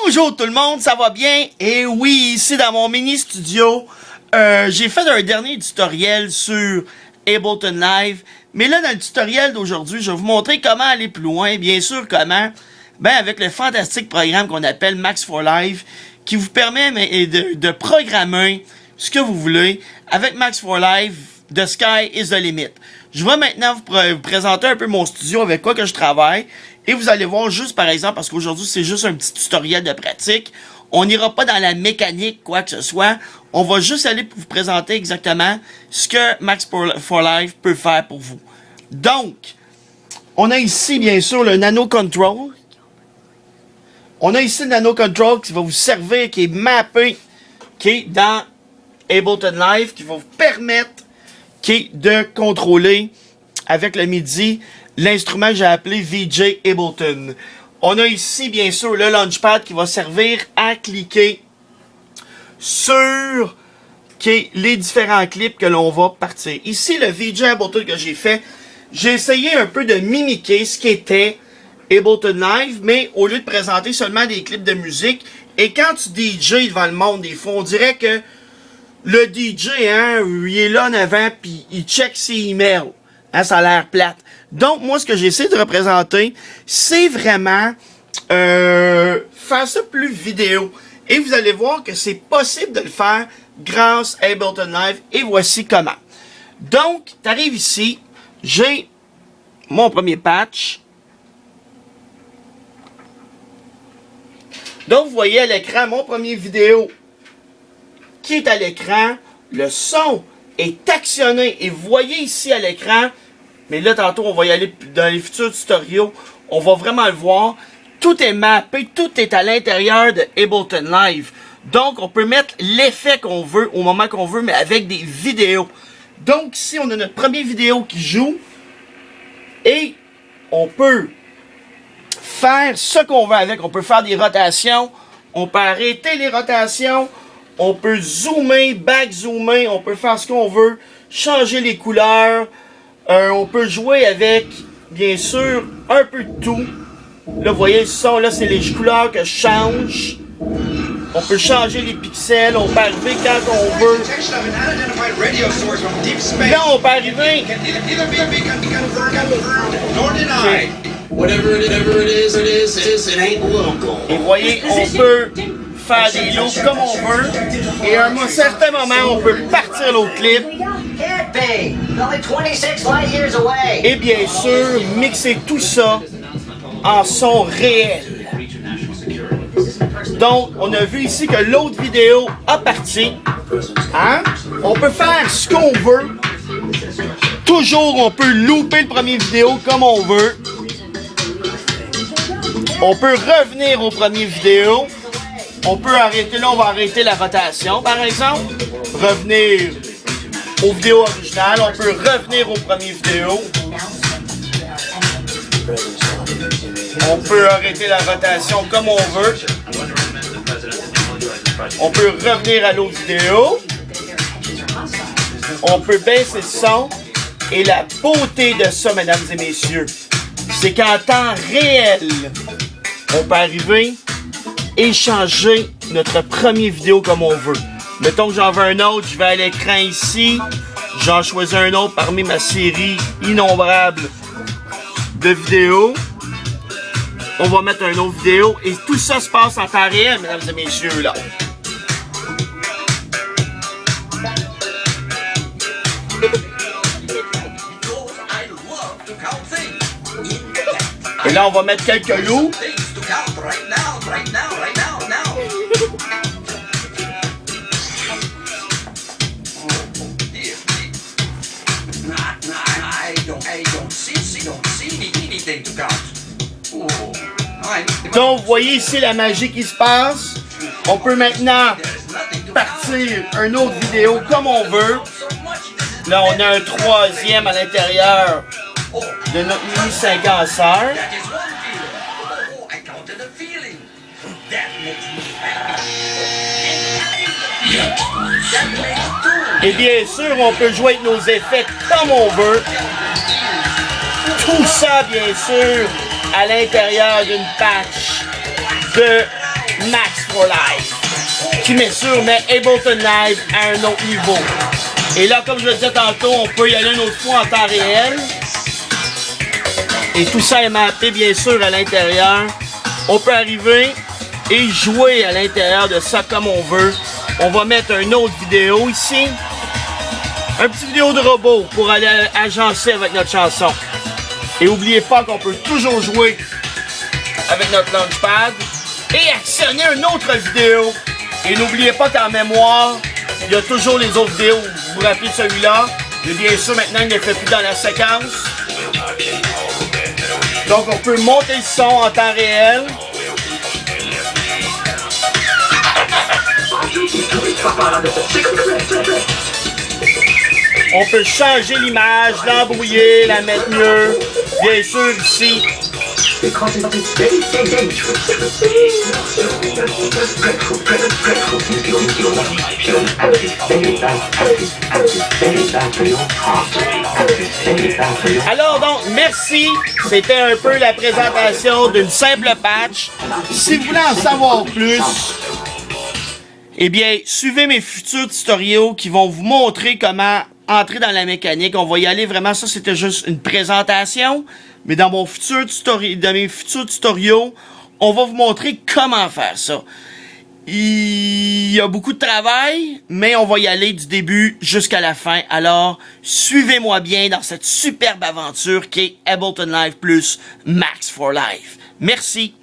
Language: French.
Bonjour tout le monde, ça va bien? Et oui, ici dans mon mini studio, j'ai fait un dernier tutoriel sur Ableton Live. Mais là, dans le tutoriel d'aujourd'hui, je vais vous montrer comment aller plus loin. Bien sûr, comment? Ben, avec le fantastique programme qu'on appelle Max for Live, qui vous permet de programmer ce que vous voulez. Avec Max for Live, the sky is the limit. Je vais maintenant vous présenter un peu mon studio avec quoi que je travaille. Et vous allez voir juste par exemple, parce qu'aujourd'hui c'est juste un petit tutoriel de pratique. On n'ira pas dans la mécanique, quoi que ce soit. On va juste aller vous présenter exactement ce que Max for Live peut faire pour vous. Donc, on a ici bien sûr le Nano Control. On a ici le Nano Control qui va vous servir, qui est mappé, qui est dans Ableton Live, qui va vous permettre de contrôler avec le MIDI l'instrument que j'ai appelé VJ Ableton. On a ici bien sûr le Launchpad qui va servir à cliquer sur les différents clips que l'on va partir. Ici le VJ Ableton que j'ai fait, j'ai essayé un peu de mimiquer ce qui était Ableton Live, mais au lieu de présenter seulement des clips de musique, et quand tu DJ devant le monde, des fois on dirait que le DJ, hein, il est là en avant, puis il check ses emails. Hein, ça a l'air plate. Donc, moi, ce que j'essaie de représenter, c'est vraiment faire ça plus vidéo. Et vous allez voir que c'est possible de le faire grâce à Ableton Live. Et voici comment. Donc, tu arrives ici, j'ai mon premier patch. Donc, vous voyez à l'écran mon premier vidéo qui est à l'écran. Le son est actionné. Et vous voyez ici à l'écran, mais là tantôt on va y aller dans les futurs tutoriels, on va vraiment le voir. Tout est mappé, tout est à l'intérieur de Ableton Live. Donc on peut mettre l'effet qu'on veut au moment qu'on veut, mais avec des vidéos. Donc ici on a notre première vidéo qui joue. Et on peut faire ce qu'on veut avec. On peut faire des rotations. On peut arrêter les rotations. On peut zoomer, back-zoomer, on peut faire ce qu'on veut, changer les couleurs, on peut jouer avec, bien sûr, un peu de tout. Là, vous voyez le son, là, c'est les couleurs que je change. On peut changer les pixels, on peut arriver quand on veut. Là, on peut arriver. Et vous voyez, on peut faire des loops comme on veut, et à un certain moment, on peut partir l'autre clip, et bien sûr, mixer tout ça en son réel. Donc, on a vu ici que l'autre vidéo a parti. Hein? On peut faire ce qu'on veut. Toujours, on peut louper le premier vidéo comme on veut. On peut revenir au premier vidéo. On peut arrêter, là on va arrêter la rotation par exemple, revenir aux vidéos originales, on peut revenir au premier vidéo, on peut arrêter la rotation comme on veut, on peut revenir à l'autre vidéo, on peut baisser le son, et la beauté de ça mesdames et messieurs, c'est qu'en temps réel, on peut arriver et changer notre première vidéo comme on veut. Mettons que j'en veux un autre, je vais à l'écran ici, j'en choisis un autre parmi ma série innombrable de vidéos. On va mettre un autre vidéo et tout ça se passe en temps réel, mesdames et messieurs, là. Et là, on va mettre quelques loups. Donc, vous voyez ici la magie qui se passe. On peut maintenant partir une autre vidéo comme on veut. Là, on a un troisième à l'intérieur de notre mini séquenceur. Et bien sûr, on peut jouer avec nos effets comme on veut. Tout ça, bien sûr, à l'intérieur d'une patch de Max for Life, qui met sûr met Ableton Live à un autre niveau. Et là, comme je le disais tantôt, on peut y aller une autre fois en temps réel. Et tout ça est mappé bien sûr à l'intérieur. On peut arriver et jouer à l'intérieur de ça comme on veut. On va mettre une autre vidéo ici. Un petit vidéo de robot pour aller agencer avec notre chanson. Et n'oubliez pas qu'on peut toujours jouer avec notre launchpad et actionner une autre vidéo. Et n'oubliez pas qu'en mémoire, il y a toujours les autres vidéos. Vous vous rappelez de celui-là? Mais bien sûr, maintenant, il ne fait plus dans la séquence. Donc, on peut monter le son en temps réel. On peut changer l'image, l'embrouiller, la mettre mieux. Bien sûr, ici. Alors donc, merci. C'était un peu la présentation d'une simple patch. Si vous voulez en savoir plus, eh bien, suivez mes futurs tutoriaux qui vont vous montrer comment entrer dans la mécanique. On va y aller vraiment, ça c'était juste une présentation. Mais dans mes futurs tutoriaux, on va vous montrer comment faire ça. Il y a beaucoup de travail, mais on va y aller du début jusqu'à la fin. Alors, suivez-moi bien dans cette superbe aventure qui est Ableton Live plus Max for Life. Merci.